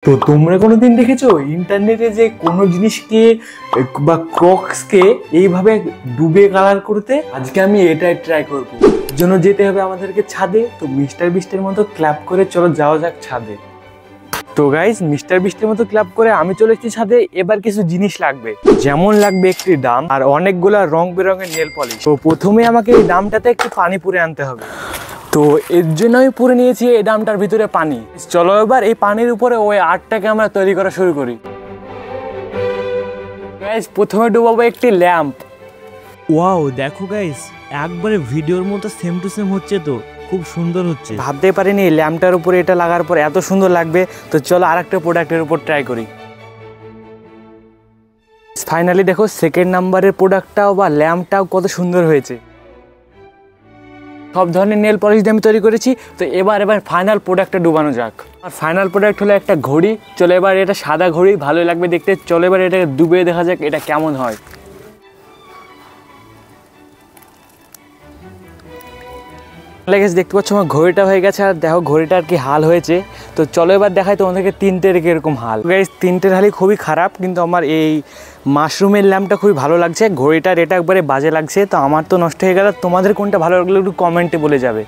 তো তোমরা কোনোদিন দেখেছো ইন্টারনেটে যে কোনো জিনিসকে বা ক্রক্সকে এইভাবে ডুবে কালার করতে? আজকে আমি এটাই ট্রাই করবো। জন্য যেতে হবে আমাদেরকে ছাদে। তো মিস্টার বিস্টের মতো ক্ল্যাপ করে চলো যাওয়া যাক ছাদে। তো গাইজ মিস্টার বিস্টের মতো ক্ল্যাপ করে আমি চলে এসেছি ছাদে। এবার কিছু জিনিস লাগবে, যেমন লাগবে একটি ডাম আর অনেকগুলা রং বেরঙের নেল পলিশ। তো প্রথমে আমাকে এই ডামটাতে একটু পানি পুরে আনতে হবে। তো এর জন্য আমি পুরে নিয়েছি এই ডামটার ভিতরে পানি। চলো এবার এই পানির উপরে ওই আর্টটাকে আমরা তৈরি করা শুরু করি। গাইজ প্রথমে ডুবাবো একটি ল্যাম্প। ওয়াও, দেখো গাইস, একবারে ভিডিওর মতো সেম টু সেম হচ্ছে, তো খুব সুন্দর হচ্ছে। ভাবতে পারিনি এই ল্যাম্পটার উপরে এটা লাগার পর এত সুন্দর লাগবে। তো চলো আরেকটা প্রোডাক্টের উপর ট্রাই করি। ফাইনালি দেখো সেকেন্ড নাম্বারের প্রোডাক্টটাও বা ল্যাম্পটাও কত সুন্দর হয়েছে। সব ধরনের নেল পলিশ দিয়ে আমি তৈরি করেছি। তো এবার ফাইনাল প্রোডাক্টটা ডুবানো যাক। আর ফাইনাল প্রোডাক্ট হলো একটা ঘড়ি। চলো এবার এটা সাদা ঘড়ি, ভালোই লাগবে দেখতে। চলো এবার এটাকে ডুবে দেখা যাক এটা কেমন হয়। দেখতে পাচ্ছ আমার ঘড়িটা হয়ে গেছে। আর দেখো ঘড়িটার কি হাল হয়েছে। তো চলো এবার দেখাই তোমাদেরকে তিনটের কিরকম হাল। গাইস তিনটের হালই খুবই খারাপ, কিন্তু আমার এই মাশরুমের ল্যাম্পটা খুবই ভালো লাগছে। ঘড়িটার এটা একবারে বাজে লাগছে। তো আমার তো নষ্ট হয়ে গেল। তোমাদের কোনটা ভালো লাগলো একটু কমেন্টে বলে যাবে।